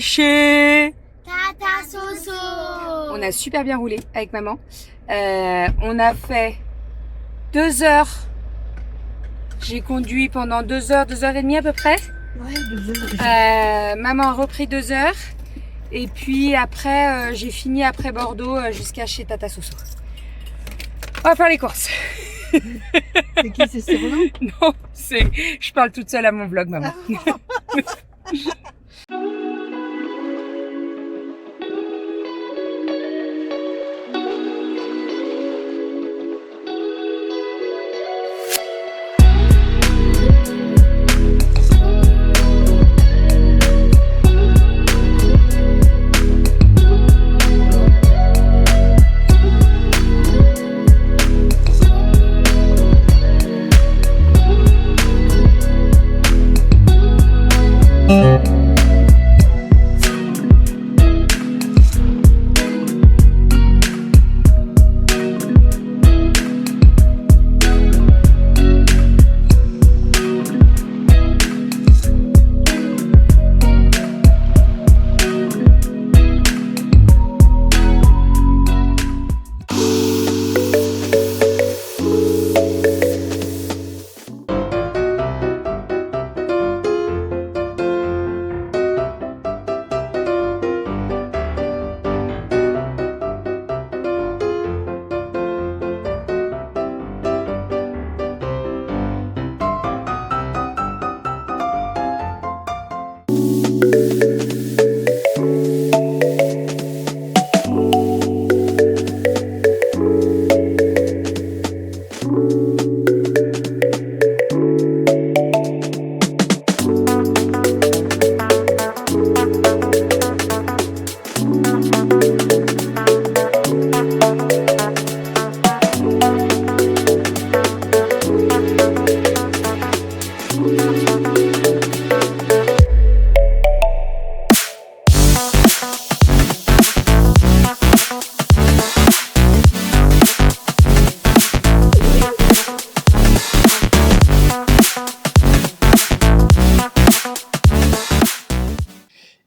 chez Tata Soso. On a super bien roulé avec maman. On a fait 2 heures. J'ai conduit pendant 2 heures, 2 heures et demie à peu près. Ouais, 2 heures. Maman a repris 2 heures. Et puis après, j'ai fini après Bordeaux jusqu'à chez Tata Soso. On va faire les courses. C'est qui, c'est Cyrano? Non, je parle toute seule à mon vlog, maman.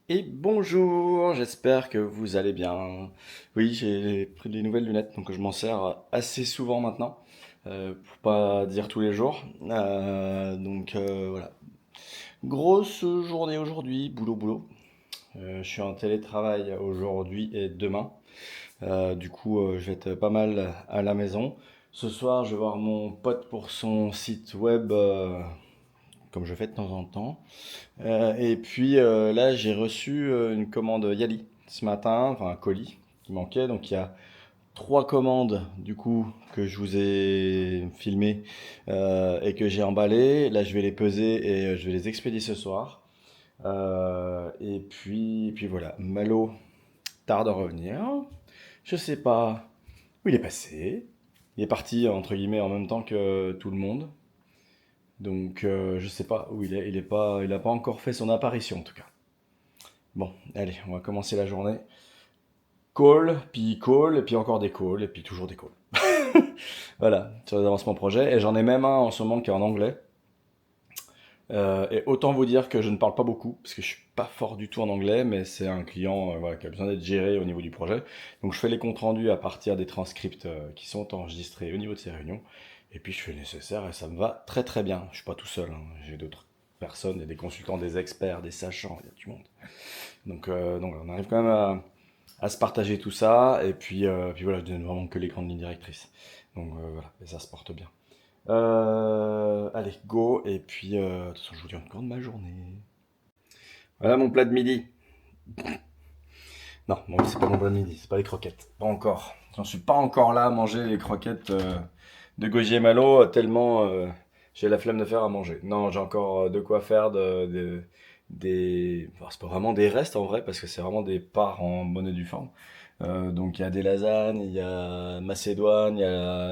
Et bonjour, j'espère que vous allez bien. Oui, j'ai pris des nouvelles lunettes, donc je m'en sers assez souvent maintenant, pour pas dire tous les jours. Voilà. Grosse journée aujourd'hui, boulot boulot. Je suis en télétravail aujourd'hui et demain. Je vais être pas mal à la maison. Ce soir, je vais voir mon pote pour son site web, comme je fais de temps en temps. Là, j'ai reçu une commande Yali ce matin, enfin un colis qui manquait. Donc il y a 3 commandes du coup que je vous ai filmé et que j'ai emballé. Là, je vais les peser et je vais les expédier ce soir. Et puis voilà, Malo tarde à revenir. Je sais pas où il est passé. Il est parti entre guillemets en même temps que tout le monde. Donc je sais pas où il est. Il a pas encore fait son apparition en tout cas. Bon, allez, on va commencer la journée. Call, et puis encore des calls, et puis toujours des calls. Voilà, sur les avancements projet. Et j'en ai même un en ce moment qui est en anglais. Et autant vous dire que je ne parle pas beaucoup, parce que je suis pas fort du tout en anglais, mais c'est un client voilà, qui a besoin d'être géré au niveau du projet. Donc je fais les comptes rendus à partir des transcripts qui sont enregistrés au niveau de ces réunions. Et puis je fais le nécessaire et ça me va très très bien. Je suis pas tout seul, hein. J'ai d'autres personnes, il y a des consultants, des experts, des sachants, il y a du monde. Donc on arrive quand même à se partager tout ça. Et puis voilà, je donne vraiment que les grandes lignes directrices. Donc voilà, et ça se porte bien. Allez, go. Et puis, de toute façon, je vous dis encore de ma journée. Voilà mon plat de midi. Non, bon, c'est pas mon plat de midi, c'est pas les croquettes. Pas encore. J'en suis pas encore là à manger les croquettes de Gaugier Malo, tellement j'ai la flemme de faire à manger. Non, j'ai encore de quoi faire enfin, c'est pas vraiment des restes en vrai, parce que c'est vraiment des parts en bonne et due forme. Donc il y a des lasagnes, il y a macédoine, il y a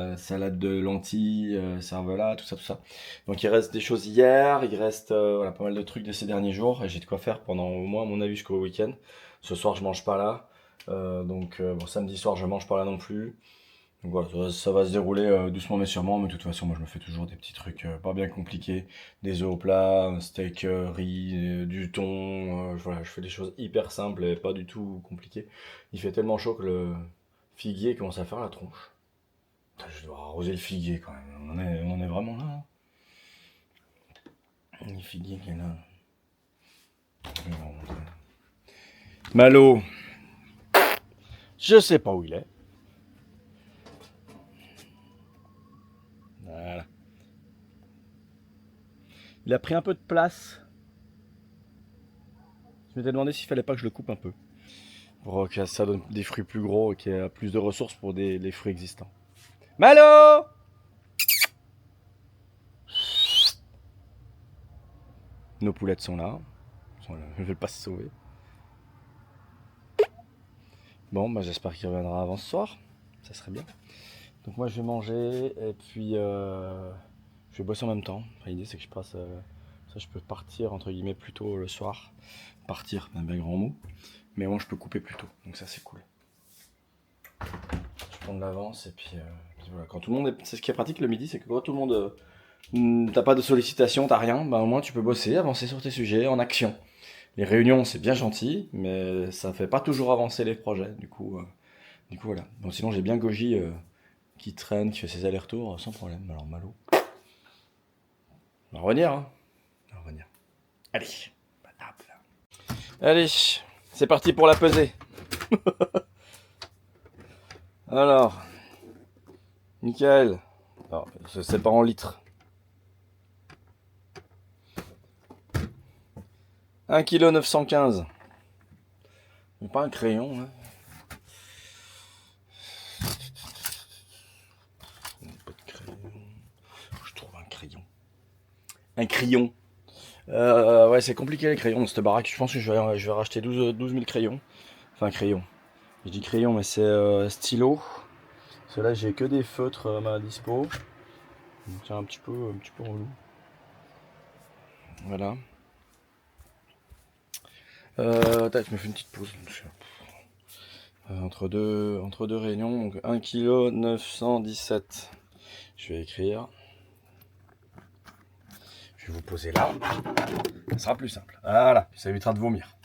la salade de lentilles, cervelas, tout ça, tout ça. Donc il reste des choses hier, il reste voilà, pas mal de trucs de ces derniers jours, et j'ai de quoi faire pendant au moins, à mon avis, jusqu'au week-end. Ce soir, je mange pas là. Bon, samedi soir, je mange pas là non plus. Donc voilà, ça va se dérouler doucement mais sûrement, mais de toute façon, moi je me fais toujours des petits trucs pas bien compliqués, des œufs au plat, un steak, riz, du thon, voilà, je fais des choses hyper simples et pas du tout compliquées. Il fait tellement chaud que le figuier commence à faire la tronche. Putain, je dois arroser le figuier quand même, on en est vraiment là. Hein. Le figuier qui est là. Je vais vous montrer. Malo, je sais pas où il est. Voilà. Il a pris un peu de place. Je m'étais demandé s'il fallait pas que je le coupe un peu. Pour que ça donne des fruits plus gros et qu'il y ait plus de ressources pour les fruits existants. Malo! Nos poulettes sont là. Elles ne veulent pas se sauver. Bon, bah, j'espère qu'il reviendra avant ce soir. Ça serait bien. Donc moi je vais manger et puis je vais bosser en même temps. Enfin, l'idée c'est que je passe... ça je peux partir entre guillemets plus tôt le soir. Partir, un bien grand mot. Mais moi je peux couper plus tôt. Donc ça c'est cool. Je prends de l'avance et puis voilà. Quand tout le monde est... C'est ce qui est pratique le midi, c'est que quand tout le monde... t'as pas de sollicitation, t'as rien, bah au moins tu peux bosser, avancer sur tes sujets en action. Les réunions c'est bien gentil, mais ça fait pas toujours avancer les projets. Du coup voilà. Bon, sinon j'ai bien Goji qui traîne, qui fait ses allers-retours sans problème. Alors Malo. On va revenir, hein. On va revenir. Allez. Allez, c'est parti pour la pesée. Alors, Michael. Alors, c'est pas en litres. 1,915 kg. Mais pas un crayon, hein. Pas de crayon. Je trouve un crayon. Un crayon. Ouais, c'est compliqué les crayons, cette baraque. Je pense que je vais racheter 12 000 crayons. Enfin, crayon. Je dis crayon, mais c'est stylo. Parce que là, j'ai que des feutres à ma dispo. C'est un petit peu relou. Voilà. Je me fais une petite pause. Entre deux réunions, donc 1,917 kg. Je vais écrire. Je vais vous poser là. Ça sera plus simple. Voilà, ça évitera de vomir.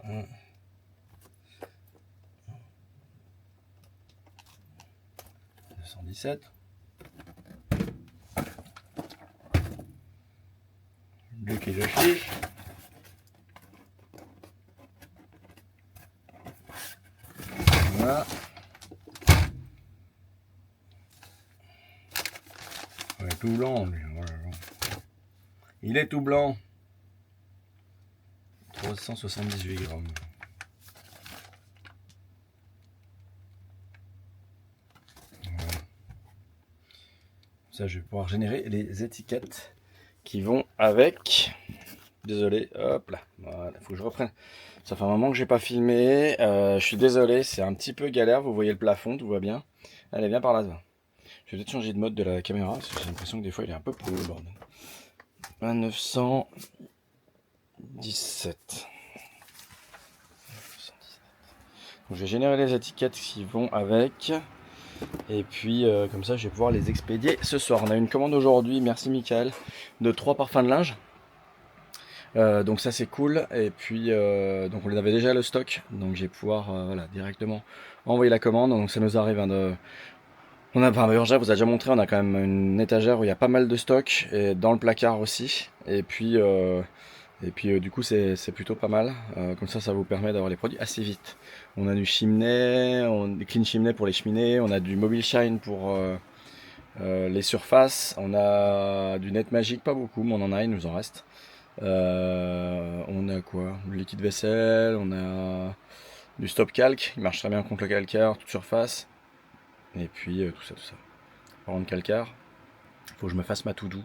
217. 2 kg. Voilà. Il est tout blanc, lui. Voilà. Il est tout blanc. 378 grammes. Voilà. Ça, je vais pouvoir générer les étiquettes qui vont avec. Désolé, hop là. Voilà, faut que je reprenne. Ça fait un moment que j'ai pas filmé. Je suis désolé, c'est un petit peu galère. Vous voyez le plafond, tout va bien. Allez, viens par là. Je vais peut-être changer de mode de la caméra parce que j'ai l'impression que des fois il est un peu pourri le bordel. 917. Donc je vais générer les étiquettes qui vont avec. Et puis comme ça je vais pouvoir les expédier ce soir. On a une commande aujourd'hui, merci Michael, de 3 parfums de linge. Donc ça c'est cool. Et puis donc on avait déjà le stock. Donc je vais pouvoir voilà, directement envoyer la commande. Donc ça nous arrive on a, enfin, Bérangère vous a déjà montré, on a quand même une étagère où il y a pas mal de stock, et dans le placard aussi. Et puis du coup c'est plutôt pas mal. Comme ça vous permet d'avoir les produits assez vite. On a du chimney, des clean chimney pour les cheminées, on a du mobile shine pour les surfaces, on a du net magique, pas beaucoup, mais on en a, il nous en reste. On a quoi? Du liquide vaisselle, on a du stop calque, il marche très bien contre le calcaire, toute surface. Et puis tout ça. Parlant de calcaire, il faut que je me fasse ma to-do.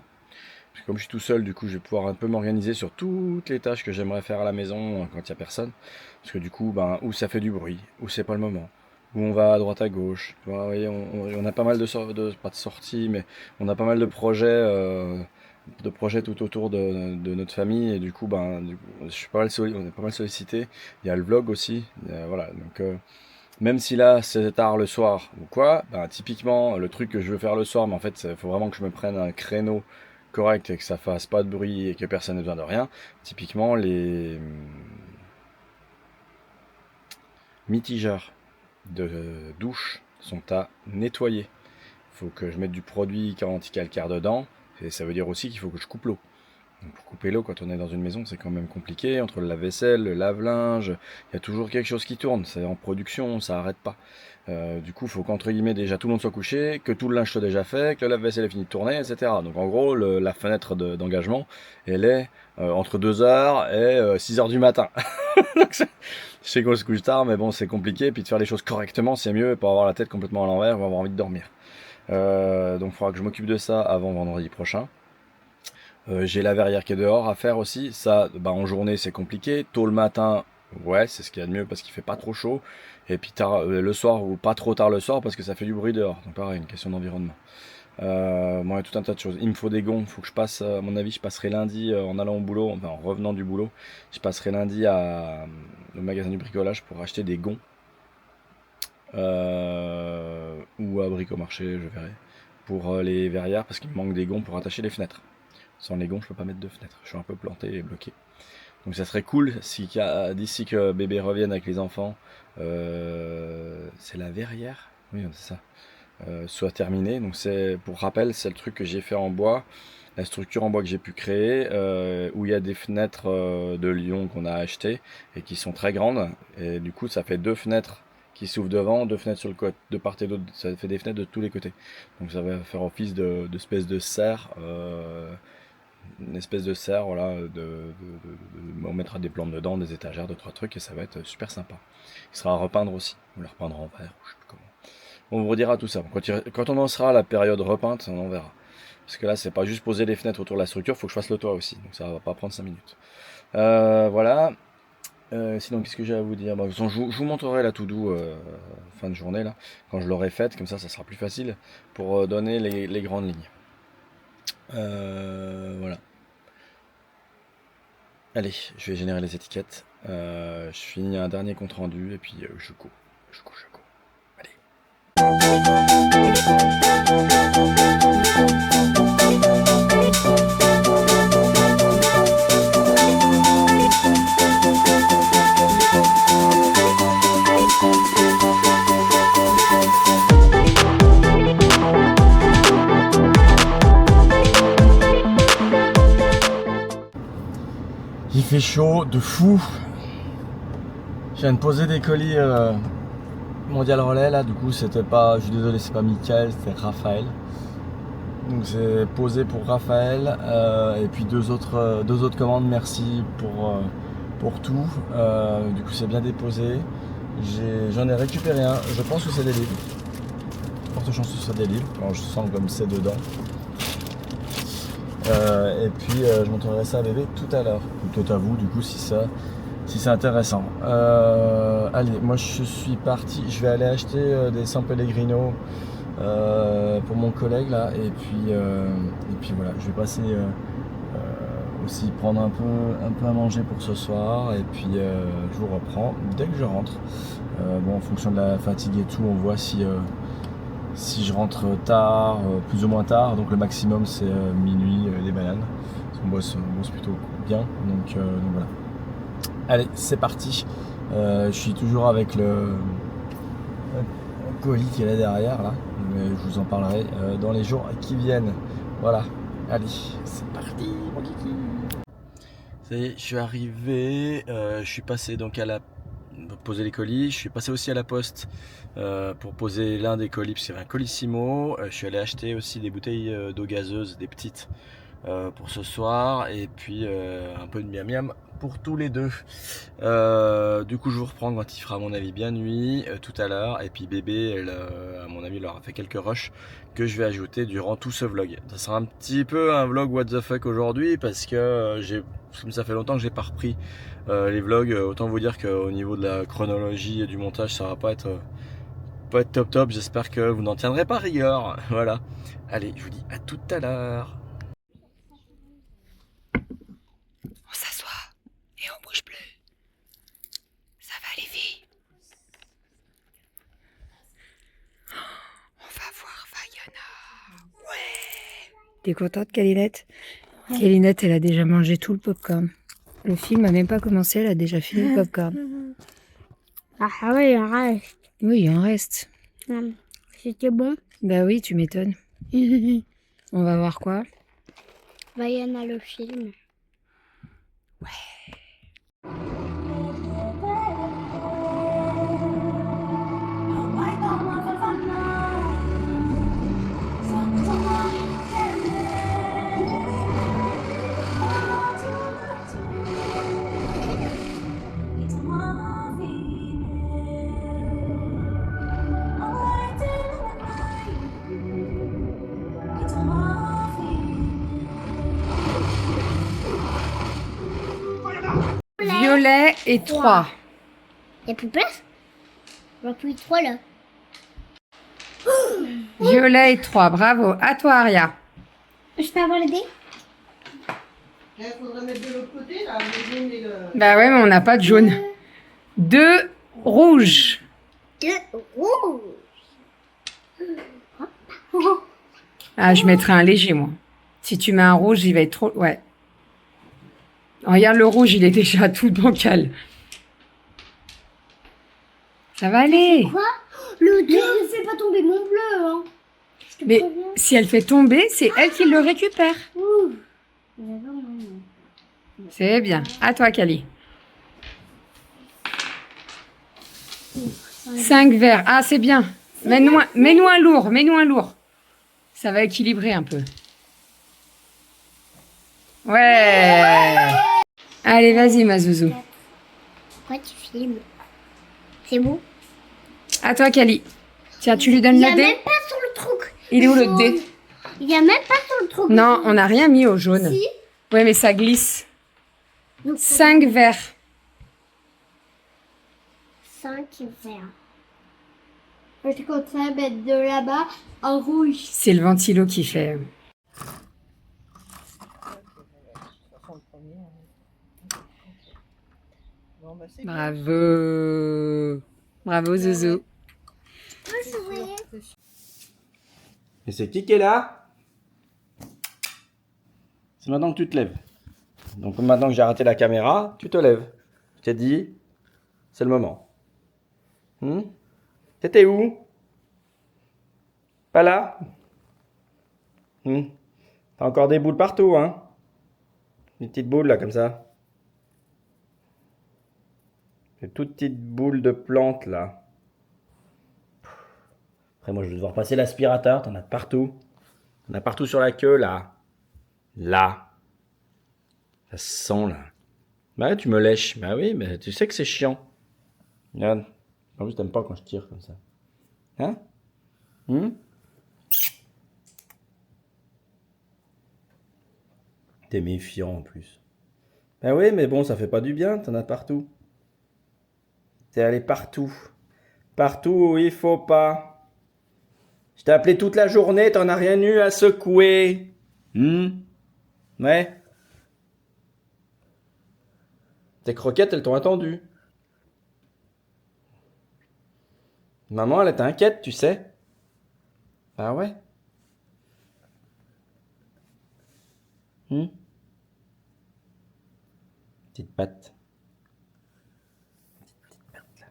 Comme je suis tout seul, du coup, je vais pouvoir un peu m'organiser sur toutes les tâches que j'aimerais faire à la maison quand il n'y a personne. Parce que du coup, où ça fait du bruit, où c'est pas le moment, où on va à droite à gauche. Vous voyez, on a pas mal pas de sorties, mais on a pas mal de projets tout autour de notre famille. Et du coup, je suis on est pas mal sollicité. Il y a le vlog aussi. Voilà, donc Même si là c'est tard le soir ou quoi, ben, typiquement le truc que je veux faire le soir, mais en fait il faut vraiment que je me prenne un créneau correct et que ça fasse pas de bruit et que personne n'ait besoin de rien. Typiquement les mitigeurs de douche sont à nettoyer. Il faut que je mette du produit anti-calcaire dedans et ça veut dire aussi qu'il faut que je coupe l'eau. Donc pour couper l'eau quand on est dans une maison c'est quand même compliqué, entre le lave-vaisselle, le lave-linge, il y a toujours quelque chose qui tourne, c'est en production, ça arrête pas. Du coup il faut qu'entre guillemets déjà tout le monde soit couché, que tout le linge soit déjà fait, que le lave-vaisselle ait fini de tourner, etc. Donc en gros la fenêtre d'engagement elle est entre 2h et 6h du matin. Donc je sais qu'on se couche tard mais bon c'est compliqué, puis de faire les choses correctement c'est mieux, pour avoir la tête complètement à l'envers ou avoir envie de dormir. Donc il faudra que je m'occupe de ça avant vendredi prochain. J'ai la verrière qui est dehors à faire aussi. Ça, bah, en journée, c'est compliqué. Tôt le matin, ouais, c'est ce qu'il y a de mieux parce qu'il fait pas trop chaud. Et puis tard, le soir ou pas trop tard le soir parce que ça fait du bruit dehors. Donc pareil, une question d'environnement. Bon, il y a tout un tas de choses. Il me faut des gonds. Il faut que je passe, à mon avis, je passerai lundi en allant au boulot, enfin en revenant du boulot. Je passerai lundi au magasin du bricolage pour acheter des gonds. Ou à Bricomarché, je verrai. Pour les verrières parce qu'il me manque des gonds pour attacher les fenêtres. Sans les gonds, je peux pas mettre de fenêtre. Je suis un peu planté et bloqué. Donc ça serait cool si d'ici que bébé revienne avec les enfants, c'est la verrière, oui c'est ça, soit terminée. Donc c'est, pour rappel, c'est le truc que j'ai fait en bois, la structure en bois que j'ai pu créer, où il y a des fenêtres de Lyon qu'on a achetées et qui sont très grandes. Et du coup ça fait 2 fenêtres qui s'ouvrent devant, 2 fenêtres sur le côté, de part et d'autre. Ça fait des fenêtres de tous les côtés. Donc ça va faire office d'espèce de serre. Une espèce de serre, voilà, on mettra des plantes dedans, des étagères, 2-3 trucs, et ça va être super sympa. Il sera à repeindre aussi, on le repeindra en vert, je sais plus comment. On vous redira tout ça. Quand on en sera à la période repeinte, on en verra. Parce que là, c'est pas juste poser les fenêtres autour de la structure, il faut que je fasse le toit aussi, donc ça va pas prendre 5 minutes. Voilà. Sinon, qu'est-ce que j'ai à vous dire? Bah, de toute façon, je vous montrerai la to-do fin de journée, là, quand je l'aurai faite, comme ça sera plus facile pour donner les grandes lignes. Voilà. Allez, je vais générer les étiquettes. Je finis un dernier compte rendu et puis je cours. Je cours. Allez. Il fait chaud de fou. Je viens de poser des colis Mondial Relais là, du coup c'était pas, je suis désolé, c'est pas Mickaël, c'était Raphaël. Donc c'est posé pour Raphaël et puis deux autres commandes, merci pour tout. Du coup c'est bien déposé. J'en ai récupéré un, je pense que c'est des livres. Forte chance que ce soit des livres, alors, je sens comme c'est dedans. Et puis je montrerai ça à bébé tout à l'heure, ou peut-être à vous du coup si c'est intéressant. Allez, moi je suis parti, je vais aller acheter des San Pellegrino pour mon collègue là, et puis voilà, je vais passer aussi prendre un peu à manger pour ce soir, et puis je vous reprends dès que je rentre. Bon, en fonction de la fatigue et tout, on voit si je rentre tard, plus ou moins tard, donc le maximum c'est minuit, les bananes. On bosse plutôt bien, donc voilà. Allez, c'est parti. Je suis toujours avec le colis qui est là derrière, là, mais je vous en parlerai dans les jours qui viennent. Voilà, allez, c'est parti, mon kiki. Ça y est, je suis arrivé, je suis passé donc poser les colis, je suis passé aussi à la poste pour poser l'un des colis, parce qu'il y avait un colissimo. Je suis allé acheter aussi des bouteilles d'eau gazeuse, des petites, pour ce soir, et puis un peu de miam miam pour tous les deux. Du coup je vous reprends quand il fera à mon avis bien nuit tout à l'heure, et puis bébé elle, à mon avis, leur a fait quelques rushs que je vais ajouter durant tout ce vlog. Ça sera un petit peu un vlog what the fuck aujourd'hui, parce que comme ça fait longtemps que j'ai pas repris les vlogs, autant vous dire qu'au niveau de la chronologie et du montage ça va pas être top. J'espère que vous n'en tiendrez pas rigueur. Voilà, allez, je vous dis à tout à l'heure. On s'assoit et on bouge plus. Ça va aller vite. T'es contente, Kalinette? Kalinette, elle a déjà mangé tout le popcorn. Le film a même pas commencé, elle a déjà fini le popcorn. Ah oui, il en reste. Oui, il en reste. C'était bon. Bah oui, tu m'étonnes. On va voir quoi? Bah, il y en a le film. Violet et 3. Il n'y a plus de place? Il n'y a plus de 3 là. Violet et 3, bravo. À toi, Aria. Je peux avoir le dé? Il faudrait mettre de l'autre côté, là, le jaune et le... Bah ouais, mais on n'a pas de jaune. 2 rouges. 2 rouges. Ah, je mettrai un léger, moi. Si tu mets un rouge, il va être trop... Ouais. Regarde, le rouge, il est déjà tout bancal. Ça va aller. Quoi? Le dé ne fait pas tomber mon bleu, hein. Je te Mais préviens. si elle fait tomber, c'est elle qui le récupère. Ouh. C'est bien. À toi, Kali. 5 verres. Ah, c'est bien. Mets-nous un lourd. Mets-nous un lourd. Ça va équilibrer un peu. Ouais. Allez, vas-y, ma zouzou. Pourquoi tu filmes? C'est beau. À toi, Kali. Tiens, tu lui donnes Il n'y le a dé. même pas sur le truc. Il est où le jaune. dé? Il n'y a même pas sur le truc. Non, on n'a rien mis au jaune. Si. Ouais, mais ça glisse. Donc, 5 verres. 5 verres. Je compte ça mettre de là-bas en rouge. C'est le ventilo qui fait. Bon, bah, c'est Bravo. Bravo, Zouzou. Et c'est qui est là? C'est maintenant que tu te lèves. Donc maintenant que j'ai arrêté la caméra, tu te lèves. Je t'ai dit, c'est le moment. T'étais où? Pas là? T'as encore des boules partout, hein? Des petites boules là, comme ça. Des toutes petites boules de plantes là. Après, moi, je vais devoir passer l'aspirateur. T'en as de partout. T'en as partout sur la queue là. Là. Ça se sent là. Bah, tu me lèches. Bah oui, mais tu sais que c'est chiant. Regarde. En plus, t'aimes pas quand je tire comme ça. Hein? T'es méfiant en plus. Bah oui, mais bon, ça fait pas du bien. T'en as partout. T'es allé partout. Partout où il faut pas. Je t'ai appelé toute la journée, t'en as rien eu à secouer. Ouais. Tes croquettes, elles t'ont attendu. Maman, elle était inquiète, tu sais. Ah ouais. Petite patte. Petite patte là.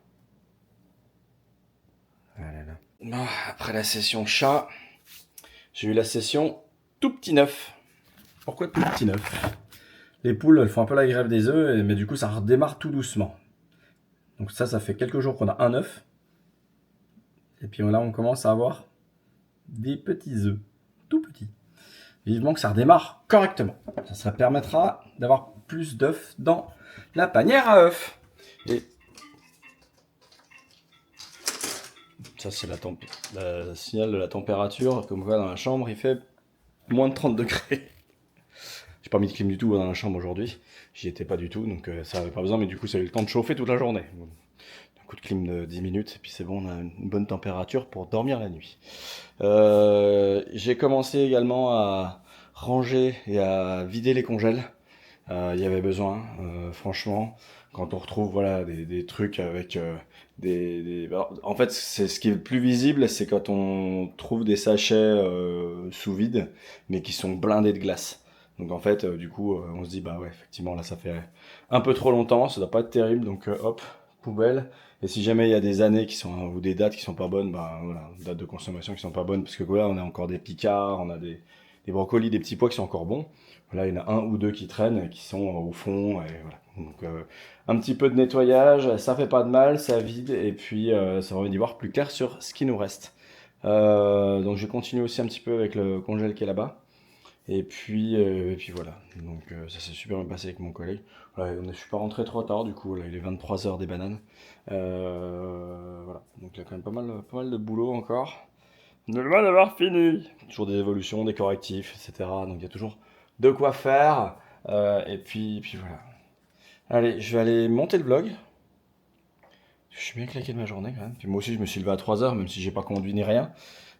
Ah là là. Bon, après la session chat, j'ai eu la session tout petit neuf. Pourquoi tout petit neuf? Les poules, elles font un peu la grève des œufs, mais du coup, ça redémarre tout doucement. Donc ça fait quelques jours qu'on a un œuf. Et puis là, on commence à avoir des petits œufs, tout petits. Vivement que ça redémarre correctement. Ça permettra d'avoir plus d'œufs dans la panière à œufs. Et ça, c'est le signal de la température. Comme quoi, dans la chambre, il fait moins de 30 degrés. J'ai pas mis de clim du tout dans la chambre aujourd'hui. J'y étais pas du tout, donc ça avait pas besoin. Mais du coup, ça a eu le temps de chauffer toute la journée. Un coup de clim de 10 minutes, et puis c'est bon, on a une bonne température pour dormir la nuit. J'ai commencé également à ranger et à vider les congèles. Il y avait besoin, franchement. quand on retrouve voilà, des trucs avec alors, en fait, c'est ce qui est le plus visible, c'est quand on trouve des sachets sous vide, mais qui sont blindés de glace. Donc en fait, du coup, on se dit, bah ouais, effectivement, là, ça fait un peu trop longtemps, ça doit pas être terrible, donc hop, poubelle. Et si jamais il y a des années qui sont, ou des dates qui sont pas bonnes, bah voilà, dates de consommation qui sont pas bonnes, parce que là, on a encore des picards, on a des brocolis, des petits pois qui sont encore bons. Là, il y en a un ou deux qui traînent, qui sont au fond, et voilà. Donc, un petit peu de nettoyage, ça fait pas de mal, ça vide, et puis ça permet d'y voir plus clair sur ce qui nous reste. Donc, je vais continuer aussi un petit peu avec le congèle qui est là-bas. Et puis voilà. Donc, ça s'est super bien passé avec mon collègue. Voilà, je suis pas rentré trop tard, du coup, là, il est 23h des bananes. Voilà. Donc, il y a quand même pas mal de boulot encore. On est loin d'avoir fini. Toujours des évolutions, des correctifs, etc. Donc il y a toujours de quoi faire. Et puis voilà. Allez, je vais aller monter le vlog. Je suis bien claqué de ma journée quand même. Puis moi aussi, je me suis levé à 3h, même si j'ai pas conduit ni rien.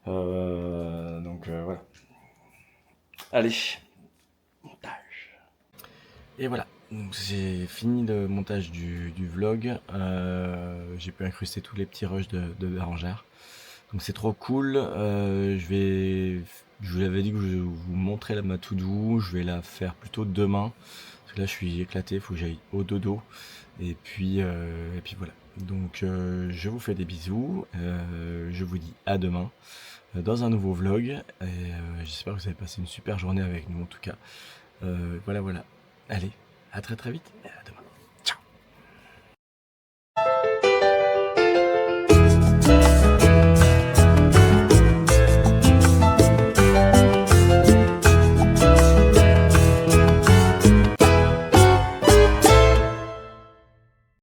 Donc voilà. Allez, montage. Et voilà. Donc j'ai fini le montage du vlog. J'ai pu incruster tous les petits rushs de Bérangère. Donc c'est trop cool. Je vous avais dit que je vais vous montrer ma to-do. Je vais la faire plutôt demain. Parce que là je suis éclaté, il faut que j'aille au dodo. Et puis voilà. Donc je vous fais des bisous. Je vous dis à demain dans un nouveau vlog. Et j'espère que vous avez passé une super journée avec nous en tout cas. Voilà. Allez, à très vite et à demain.